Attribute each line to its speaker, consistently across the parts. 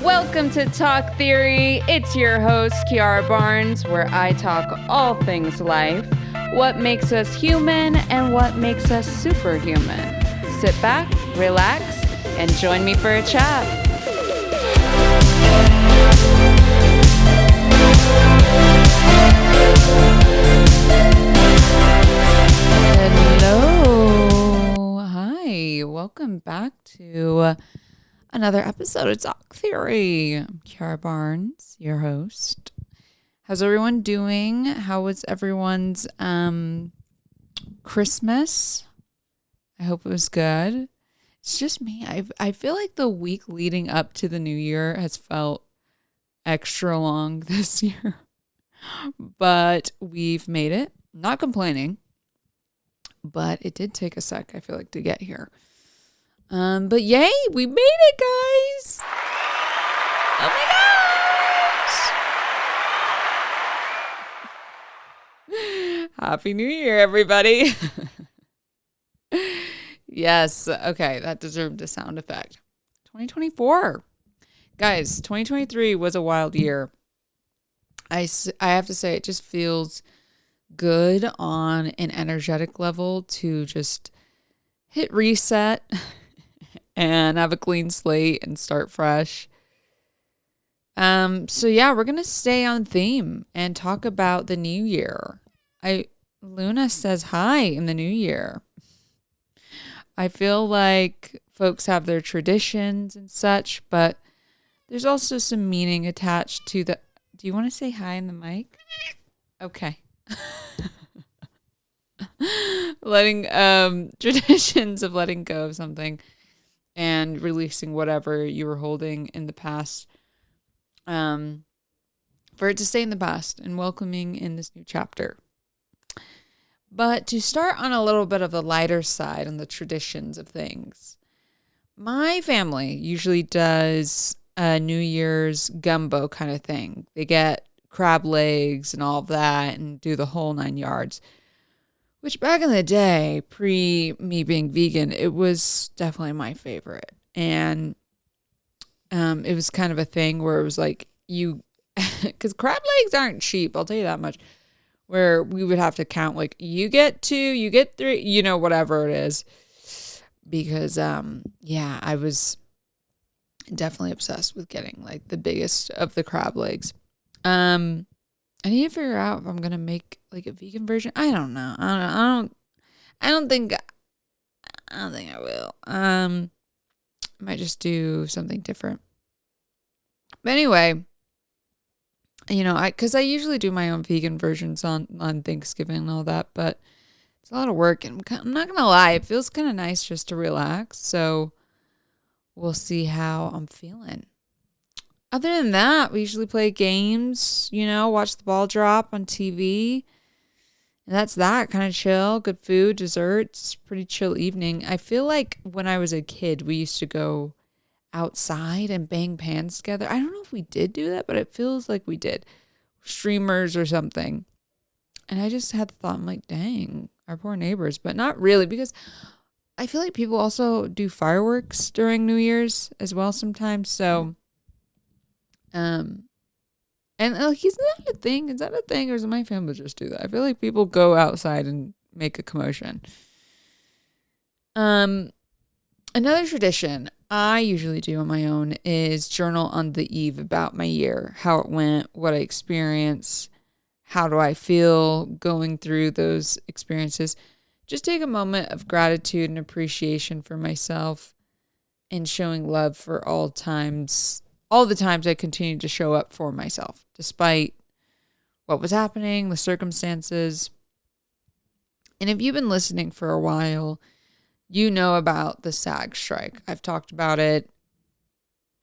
Speaker 1: Welcome to Talk Theory. It's your host, Kiara Barnes, where I talk all things life, what makes us human, and what makes us superhuman. Sit back, relax, and join me for a chat. Hello. Hi. Welcome back to another episode of Talk Theory. I'm Kiara Barnes, your host. How's everyone doing? How was everyone's Christmas? I hope it was good. It's just me. I feel like the week leading up to the new year has felt extra long this year. But we've made it. Not complaining. But it did take a sec, I feel like, to get here. But yay, we made it, guys. Oh my gosh. Happy New Year, everybody. Yes. Okay. That deserved a sound effect. 2024. Guys, 2023 was a wild year. I have to say, it just feels good on an energetic level to just hit reset and have a clean slate and start fresh. So yeah, we're gonna stay on theme and talk about the new year. Luna says hi in the new year. I feel like folks have their traditions and such, but there's also some meaning attached to the. Do you want to say hi in the mic? Okay. Letting traditions of letting go of something and releasing whatever you were holding in the past, for it to stay in the past and welcoming in this new chapter. But to start on a little bit of the lighter side on the traditions of things, my family usually does a New Year's gumbo kind of thing. They get crab legs and all of that and do the whole 9 yards. Which back in the day, pre me being vegan, it was definitely my favorite. And it was kind of a thing where it was like because crab legs aren't cheap, I'll tell you that much, where we would have to count like, you get 2, you get 3, whatever it is. Because, I was definitely obsessed with getting like the biggest of the crab legs. I need to figure out if I'm gonna make like a vegan version. I don't know. I don't think I will. I might just do something different. But anyway, because I usually do my own vegan versions on Thanksgiving and all that, but it's a lot of work, and I'm not gonna lie, it feels kind of nice just to relax. So we'll see how I'm feeling. Other than that, we usually play games, watch the ball drop on TV. And that's that, kind of chill, good food, desserts, pretty chill evening. I feel like when I was a kid, we used to go outside and bang pans together. I don't know if we did do that, but it feels like we did. Streamers or something. And I just had the thought, I'm like, dang, our poor neighbors. But not really, because I feel like people also do fireworks during New Year's as well sometimes. So... and like, is that a thing? Is that a thing, or does my family just do that? I feel like people go outside and make a commotion. Another tradition I usually do on my own is journal on the eve about my year, how it went, what I experienced, how do I feel going through those experiences. Just take a moment of gratitude and appreciation for myself and showing love for all the times I continued to show up for myself, despite what was happening, the circumstances. And if you've been listening for a while, you know about the SAG strike. I've talked about it.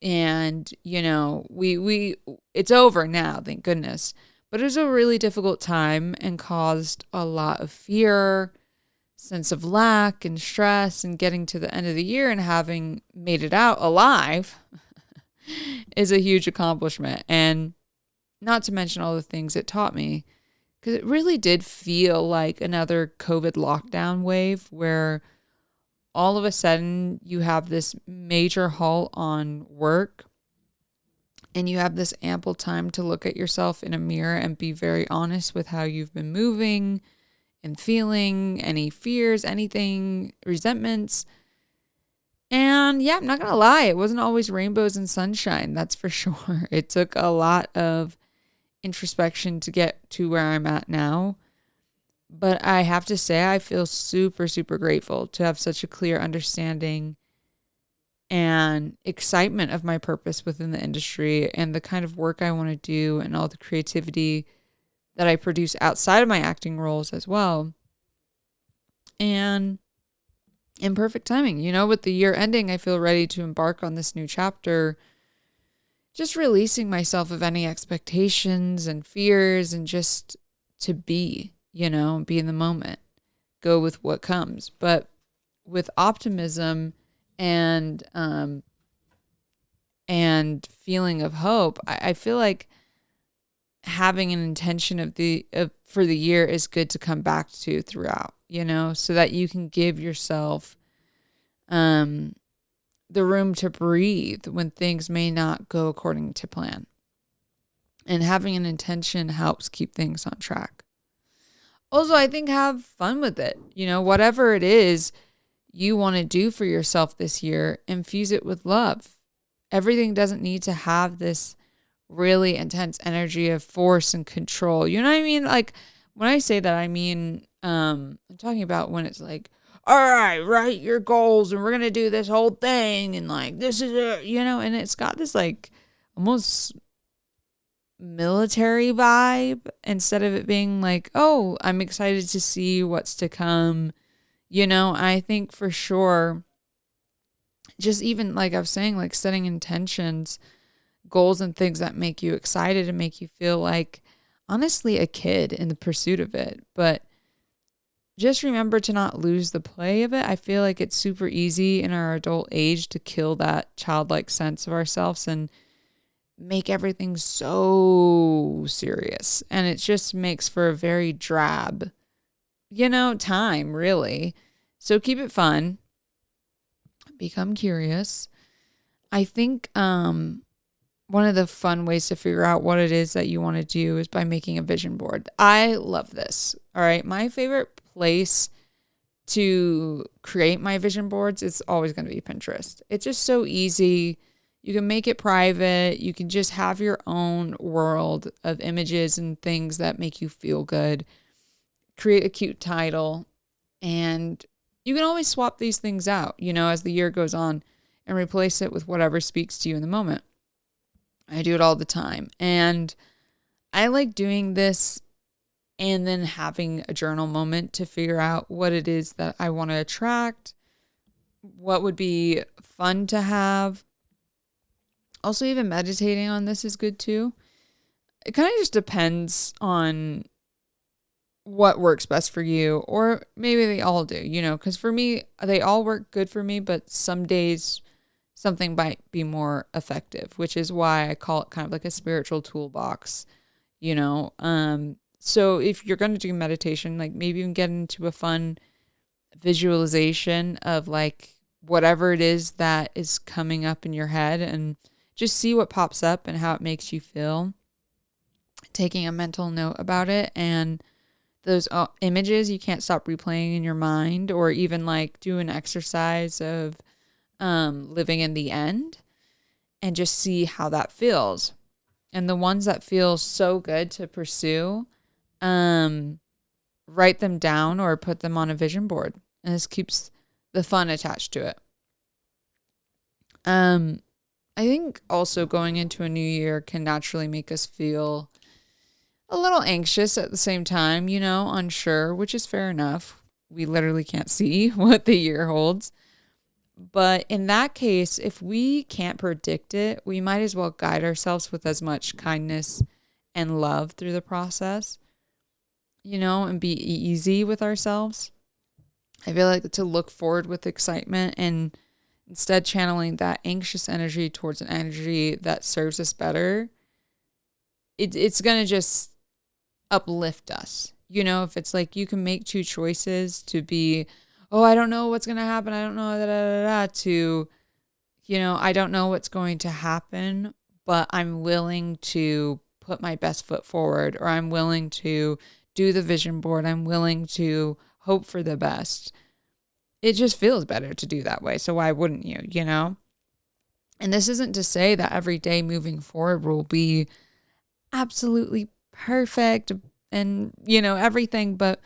Speaker 1: And, we it's over now, thank goodness. But it was a really difficult time and caused a lot of fear, sense of lack and stress, and getting to the end of the year and having made it out alive is a huge accomplishment. And not to mention all the things it taught me, because it really did feel like another COVID lockdown wave where all of a sudden you have this major halt on work and you have this ample time to look at yourself in a mirror and be very honest with how you've been moving and feeling, any fears, anything, resentments. And yeah, I'm not going to lie, it wasn't always rainbows and sunshine, that's for sure. It took a lot of introspection to get to where I'm at now. But I have to say, I feel super, super grateful to have such a clear understanding and excitement of my purpose within the industry and the kind of work I want to do and all the creativity that I produce outside of my acting roles as well. And in perfect timing, with the year ending, I feel ready to embark on this new chapter, just releasing myself of any expectations and fears and just to be in the moment, go with what comes. But with optimism and feeling of hope, I feel like having an intention for the year is good to come back to throughout, so that you can give yourself the room to breathe when things may not go according to plan. And having an intention helps keep things on track. Also, I think have fun with it. Whatever it is you want to do for yourself this year, infuse it with love. Everything doesn't need to have this really intense energy of force and control. You know what I mean? Like when I say that, I mean, I'm talking about when it's like, all right, write your goals and we're going to do this whole thing. And like, this is it, and it's got this like almost military vibe instead of it being like, oh, I'm excited to see what's to come. I think for sure, just even like I was saying, like setting intentions, goals and things that make you excited and make you feel like honestly a kid in the pursuit of it. But just remember to not lose the play of it. I feel like it's super easy in our adult age to kill that childlike sense of ourselves and make everything so serious. And it just makes for a very drab, time really. So keep it fun. Become curious. I think one of the fun ways to figure out what it is that you want to do is by making a vision board. I love this. All right. My favorite place to create my vision boards is always going to be Pinterest. It's just so easy. You can make it private. You can just have your own world of images and things that make you feel good. Create a cute title. And you can always swap these things out, as the year goes on and replace it with whatever speaks to you in the moment. I do it all the time. And I like doing this and then having a journal moment to figure out what it is that I want to attract, what would be fun to have. Also, even meditating on this is good too. It kind of just depends on what works best for you, or maybe they all do, because for me, they all work good for me, but some days something might be more effective, which is why I call it kind of like a spiritual toolbox, So if you're going to do meditation, like maybe you can get into a fun visualization of like whatever it is that is coming up in your head and just see what pops up and how it makes you feel. Taking a mental note about it, and those images you can't stop replaying in your mind, or even like do an exercise of living in the end and just see how that feels. And the ones that feel so good to pursue, write them down or put them on a vision board. And this keeps the fun attached to it. I think also going into a new year can naturally make us feel a little anxious at the same time, unsure, which is fair enough. We literally can't see what the year holds. But in that case, if we can't predict it, we might as well guide ourselves with as much kindness and love through the process, and be easy with ourselves. I feel like to look forward with excitement and instead channeling that anxious energy towards an energy that serves us better, it's going to just uplift us. If it's like you can make two choices to be, oh, I don't know what's going to happen, I don't know, to, I don't know what's going to happen, but I'm willing to put my best foot forward, or I'm willing to do the vision board. I'm willing to hope for the best. It just feels better to do that way. So why wouldn't you, you know? And this isn't to say that every day moving forward will be absolutely perfect and, you know, everything. But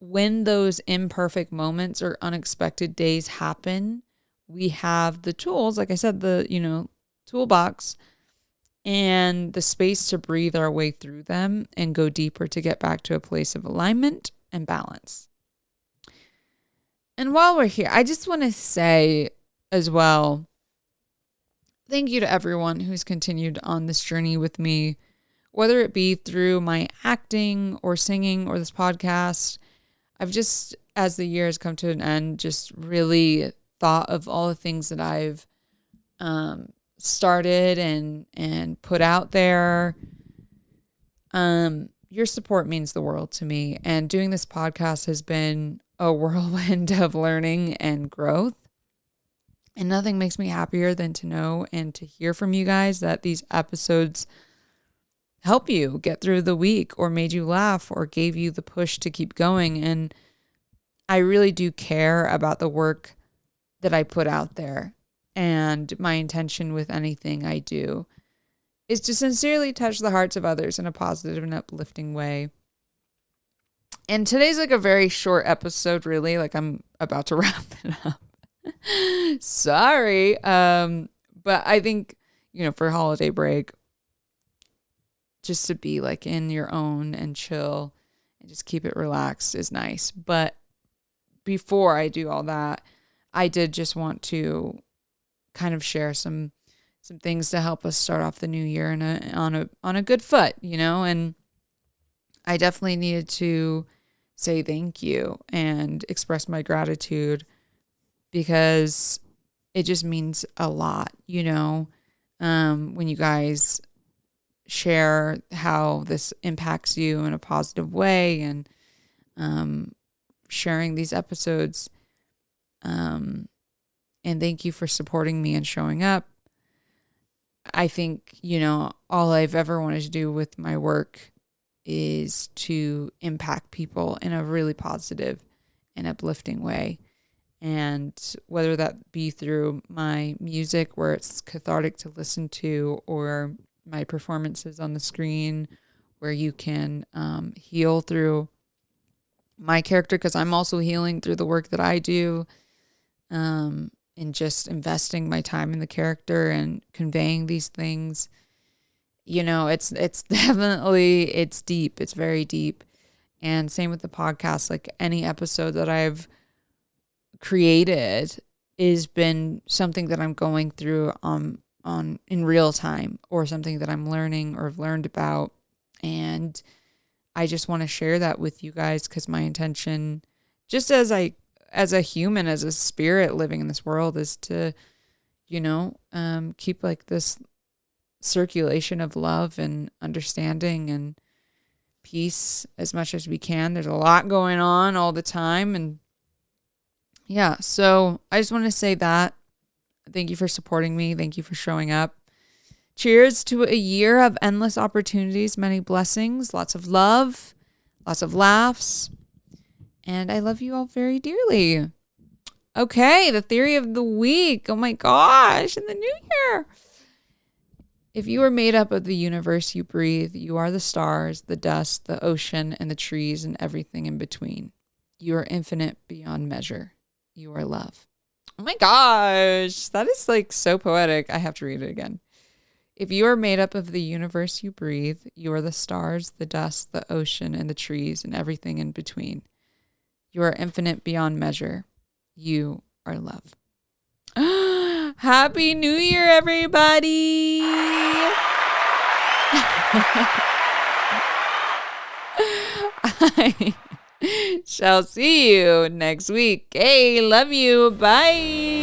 Speaker 1: when those imperfect moments or unexpected days happen, we have the tools, like I said, the, you know, toolbox and the space to breathe our way through them and go deeper to get back to a place of alignment and balance. And while we're here, I just want to say as well, thank you to everyone who's continued on this journey with me, whether it be through my acting or singing or this podcast. I've just, as the year has come to an end, just really thought of all the things that I've started and put out there. Your support means the world to me, and doing this podcast has been a whirlwind of learning and growth. And nothing makes me happier than to know and to hear from you guys that these episodes help you get through the week or made you laugh or gave you the push to keep going. And I really do care about the work that I put out there. And my intention with anything I do is to sincerely touch the hearts of others in a positive and uplifting way. And today's like a very short episode, really. Like I'm about to wrap it up. Sorry. But I think, you know, for holiday break, just to be like in your own and chill and just keep it relaxed is nice. But before I do all that, I did just want to kind of share some things to help us start off the new year on a good foot, you know. And I definitely needed to say thank you and express my gratitude, because it just means a lot, you know, when you guys share how this impacts you in a positive way, and sharing these episodes. And thank you for supporting me and showing up. I think, you know, all I've ever wanted to do with my work is to impact people in a really positive and uplifting way. And whether that be through my music, where it's cathartic to listen to, or my performances on the screen, where you can heal through my character, because I'm also healing through the work that I do, and just investing my time in the character and conveying these things. You know, it's definitely, it's deep. It's very deep. And same with the podcast. Like any episode that I've created has been something that I'm going through on in real time, or something that I'm learning or have learned about. And I just want to share that with you guys, because my intention, just as a human, as a spirit living in this world, is to, you know, keep like this circulation of love and understanding and peace as much as we can. There's a lot going on all the time. And yeah, so I just want to say that. Thank you for supporting me. Thank you for showing up. Cheers to a year of endless opportunities, many blessings, lots of love, lots of laughs. And I love you all very dearly. Okay, the theory of the week. Oh my gosh, in the new year. If you are made up of the universe you breathe, you are the stars, the dust, the ocean, and the trees, and everything in between. You are infinite beyond measure. You are love. Oh my gosh, that is like so poetic. I have to read it again. If you are made up of the universe you breathe, you are the stars, the dust, the ocean, and the trees, and everything in between. You are infinite beyond measure. You are love. Happy New Year, everybody. I shall see you next week. Hey, love you. Bye.